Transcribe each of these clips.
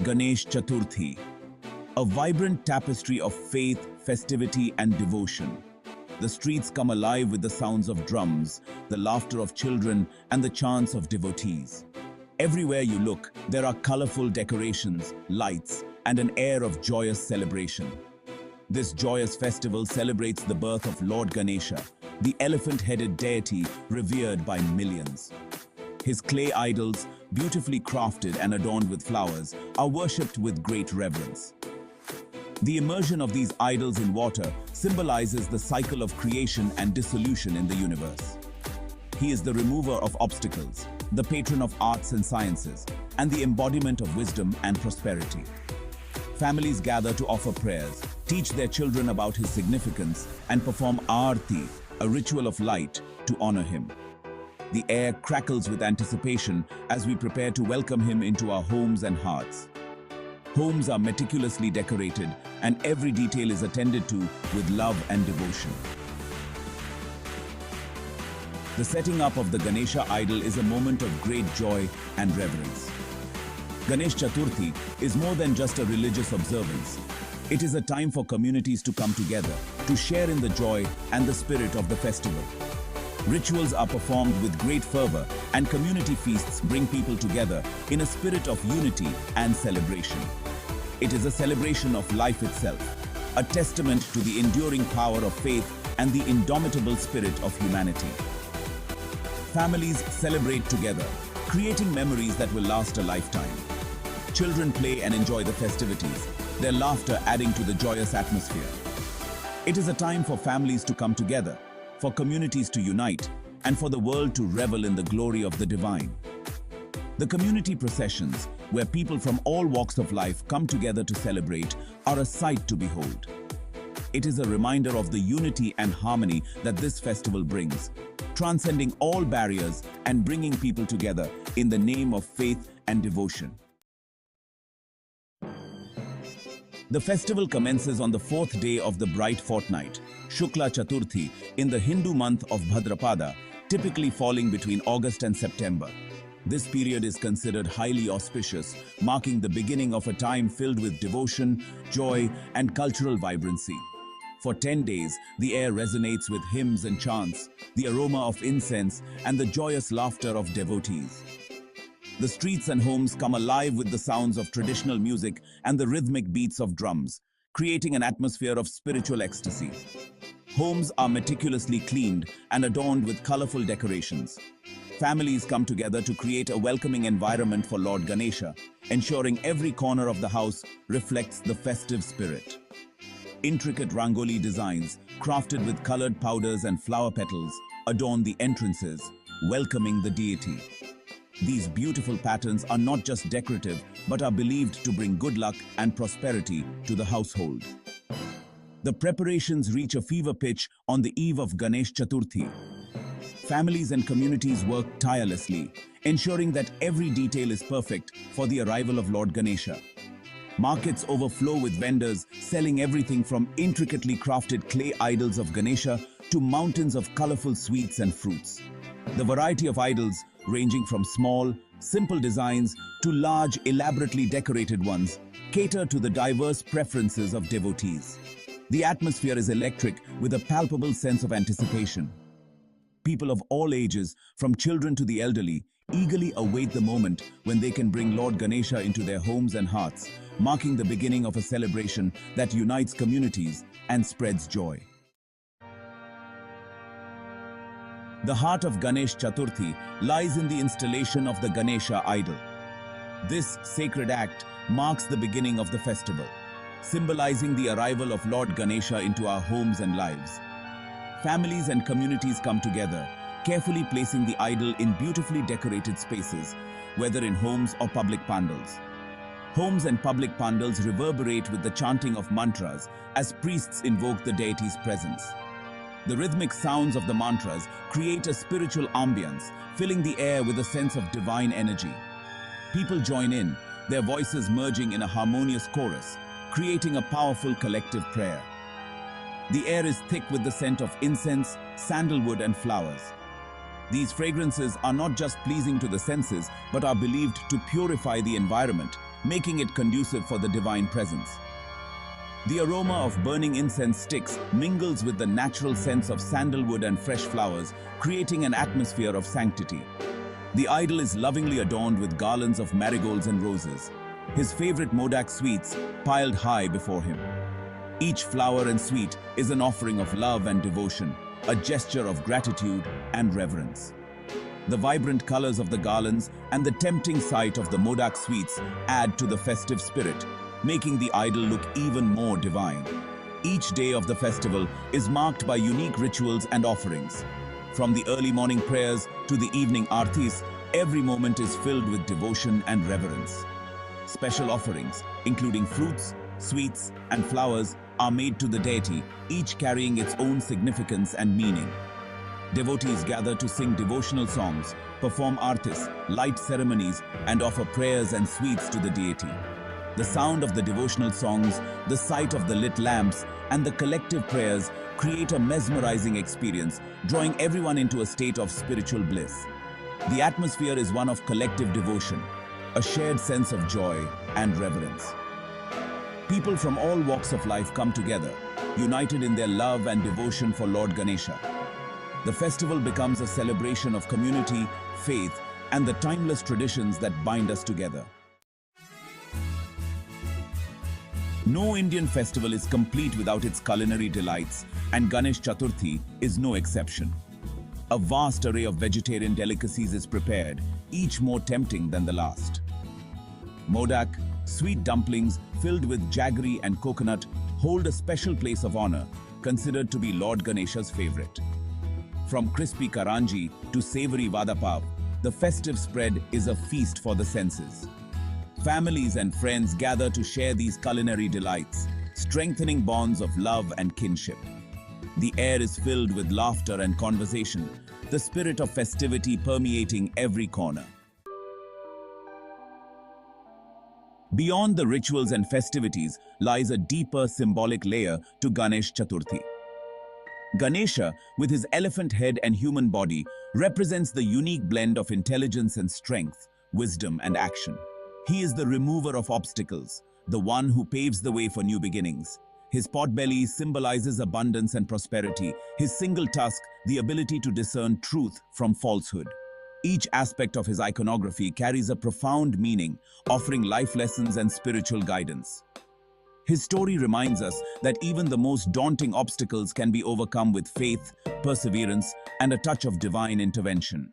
Ganesh Chaturthi, a vibrant tapestry of faith, festivity, and devotion. The streets come alive with the sounds of drums, the laughter of children, and the chants of devotees. Everywhere you look, there are colorful decorations, lights, and an air of joyous celebration. This joyous festival celebrates the birth of Lord Ganesha, the elephant-headed deity revered by millions. His clay idols, beautifully crafted and adorned with flowers, are worshipped with great reverence. The immersion of these idols in water symbolizes the cycle of creation and dissolution in the universe. He is the remover of obstacles, the patron of arts and sciences, and the embodiment of wisdom and prosperity. Families gather to offer prayers, teach their children about his significance, and perform aarti, a ritual of light, to honor him. The air crackles with anticipation as we prepare to welcome him into our homes and hearts. Homes are meticulously decorated, and every detail is attended to with love and devotion. The setting up of the Ganesha idol is a moment of great joy and reverence. Ganesh Chaturthi is more than just a religious observance. It is a time for communities to come together, to share in the joy and the spirit of the festival. Rituals are performed with great fervor, and community feasts bring people together in a spirit of unity and celebration. It is a celebration of life itself, a testament to the enduring power of faith and the indomitable spirit of humanity. Families celebrate together, creating memories that will last a lifetime. Children play and enjoy the festivities, their laughter adding to the joyous atmosphere. It is a time for families to come together, for communities to unite, and for the world to revel in the glory of the divine. The community processions, where people from all walks of life come together to celebrate, are a sight to behold. It is a reminder of the unity and harmony that this festival brings, transcending all barriers and bringing people together in the name of faith and devotion. The festival commences on the fourth day of the bright fortnight, Shukla Chaturthi, in the Hindu month of Bhadrapada, typically falling between August and September. This period is considered highly auspicious, marking the beginning of a time filled with devotion, joy, and cultural vibrancy. For 10 days, the air resonates with hymns and chants, the aroma of incense, and the joyous laughter of devotees. The streets and homes come alive with the sounds of traditional music and the rhythmic beats of drums, creating an atmosphere of spiritual ecstasy. Homes are meticulously cleaned and adorned with colorful decorations. Families come together to create a welcoming environment for Lord Ganesha, ensuring every corner of the house reflects the festive spirit. Intricate rangoli designs, crafted with colored powders and flower petals, adorn the entrances, welcoming the deity. These beautiful patterns are not just decorative, but are believed to bring good luck and prosperity to the household. The preparations reach a fever pitch on the eve of Ganesh Chaturthi. Families and communities work tirelessly, ensuring that every detail is perfect for the arrival of Lord Ganesha. Markets overflow with vendors selling everything from intricately crafted clay idols of Ganesha to mountains of colorful sweets and fruits. The variety of idols, ranging from small, simple designs to large, elaborately decorated ones, cater to the diverse preferences of devotees. The atmosphere is electric with a palpable sense of anticipation. People of all ages, from children to the elderly, eagerly await the moment when they can bring Lord Ganesha into their homes and hearts, marking the beginning of a celebration that unites communities and spreads joy. The heart of Ganesh Chaturthi lies in the installation of the Ganesha idol. This sacred act marks the beginning of the festival, symbolizing the arrival of Lord Ganesha into our homes and lives. Families and communities come together, carefully placing the idol in beautifully decorated spaces, whether in homes or public pandals. Homes and public pandals reverberate with the chanting of mantras as priests invoke the deity's presence. The rhythmic sounds of the mantras create a spiritual ambience, filling the air with a sense of divine energy. People join in, their voices merging in a harmonious chorus, creating a powerful collective prayer. The air is thick with the scent of incense, sandalwood, and flowers. These fragrances are not just pleasing to the senses, but are believed to purify the environment, making it conducive for the divine presence. The aroma of burning incense sticks mingles with the natural scents of sandalwood and fresh flowers, creating an atmosphere of sanctity. The idol is lovingly adorned with garlands of marigolds and roses, his favorite Modak sweets piled high before him. Each flower and sweet is an offering of love and devotion, a gesture of gratitude and reverence. The vibrant colors of the garlands and the tempting sight of the Modak sweets add to the festive spirit, making the idol look even more divine. Each day of the festival is marked by unique rituals and offerings. From the early morning prayers to the evening aartis, every moment is filled with devotion and reverence. Special offerings, including fruits, sweets, and flowers, are made to the deity, each carrying its own significance and meaning. Devotees gather to sing devotional songs, perform aartis, light ceremonies, and offer prayers and sweets to the deity. The sound of the devotional songs, the sight of the lit lamps, and the collective prayers create a mesmerizing experience, drawing everyone into a state of spiritual bliss. The atmosphere is one of collective devotion, a shared sense of joy and reverence. People from all walks of life come together, united in their love and devotion for Lord Ganesha. The festival becomes a celebration of community, faith, and the timeless traditions that bind us together. No Indian festival is complete without its culinary delights, and Ganesh Chaturthi is no exception. A vast array of vegetarian delicacies is prepared, each more tempting than the last. Modak, sweet dumplings filled with jaggery and coconut, hold a special place of honor, considered to be Lord Ganesha's favorite. From crispy karanji to savory vadapav, the festive spread is a feast for the senses. Families and friends gather to share these culinary delights, strengthening bonds of love and kinship. The air is filled with laughter and conversation, the spirit of festivity permeating every corner. Beyond the rituals and festivities lies a deeper symbolic layer to Ganesh Chaturthi. Ganesha, with his elephant head and human body, represents the unique blend of intelligence and strength, wisdom and action. He is the remover of obstacles, the one who paves the way for new beginnings. His potbelly symbolizes abundance and prosperity, his single tusk the ability to discern truth from falsehood. Each aspect of his iconography carries a profound meaning, offering life lessons and spiritual guidance. His story reminds us that even the most daunting obstacles can be overcome with faith, perseverance, and a touch of divine intervention.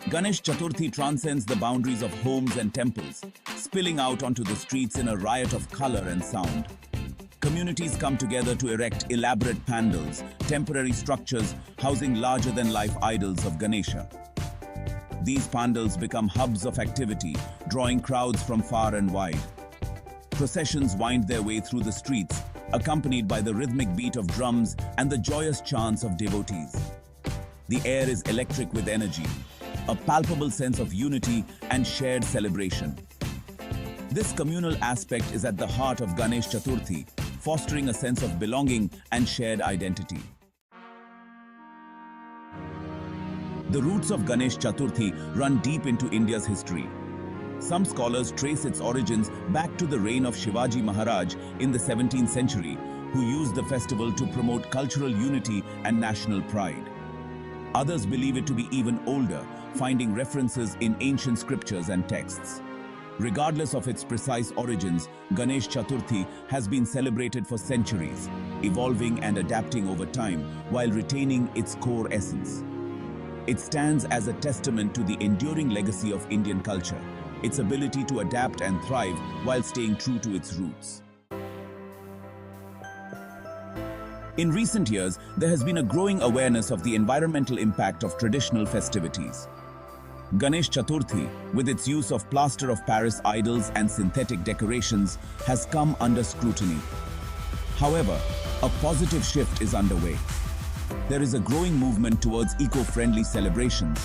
Ganesh Chaturthi transcends the boundaries of homes and temples, spilling out onto the streets in a riot of color and sound. Communities come together to erect elaborate pandals, temporary structures housing larger-than-life idols of Ganesha. These pandals become hubs of activity, drawing crowds from far and wide. Processions wind their way through the streets, accompanied by the rhythmic beat of drums and the joyous chants of devotees. The air is electric with energy, a palpable sense of unity and shared celebration. This communal aspect is at the heart of Ganesh Chaturthi, fostering a sense of belonging and shared identity. The roots of Ganesh Chaturthi run deep into India's history. Some scholars trace its origins back to the reign of Shivaji Maharaj in the 17th century, who used the festival to promote cultural unity and national pride. Others believe it to be even older, finding references in ancient scriptures and texts. Regardless of its precise origins, Ganesh Chaturthi has been celebrated for centuries, evolving and adapting over time while retaining its core essence. It stands as a testament to the enduring legacy of Indian culture, its ability to adapt and thrive while staying true to its roots. In recent years, there has been a growing awareness of the environmental impact of traditional festivities. Ganesh Chaturthi, with its use of plaster of Paris idols and synthetic decorations, has come under scrutiny. However, a positive shift is underway. There is a growing movement towards eco-friendly celebrations.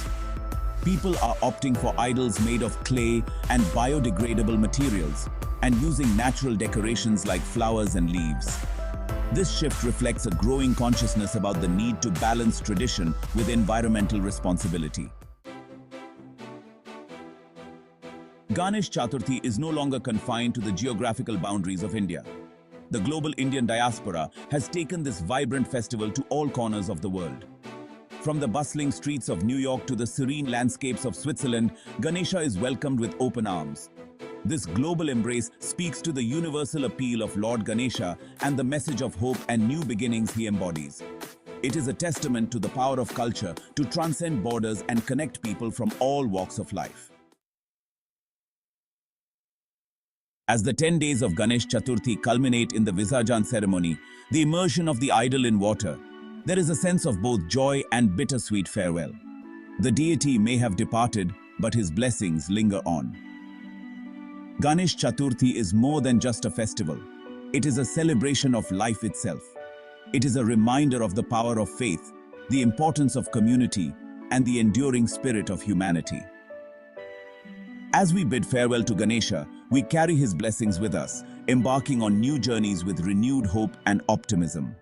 People are opting for idols made of clay and biodegradable materials, and using natural decorations like flowers and leaves. This shift reflects a growing consciousness about the need to balance tradition with environmental responsibility. Ganesh Chaturthi is no longer confined to the geographical boundaries of India. The global Indian diaspora has taken this vibrant festival to all corners of the world. From the bustling streets of New York to the serene landscapes of Switzerland, Ganesha is welcomed with open arms. This global embrace speaks to the universal appeal of Lord Ganesha and the message of hope and new beginnings he embodies. It is a testament to the power of culture to transcend borders and connect people from all walks of life. As the 10 days of Ganesh Chaturthi culminate in the Visarjan ceremony, the immersion of the idol in water, there is a sense of both joy and bittersweet farewell. The deity may have departed, but his blessings linger on. Ganesh Chaturthi is more than just a festival. It is a celebration of life itself. It is a reminder of the power of faith, the importance of community, and the enduring spirit of humanity. As we bid farewell to Ganesha, we carry his blessings with us, embarking on new journeys with renewed hope and optimism.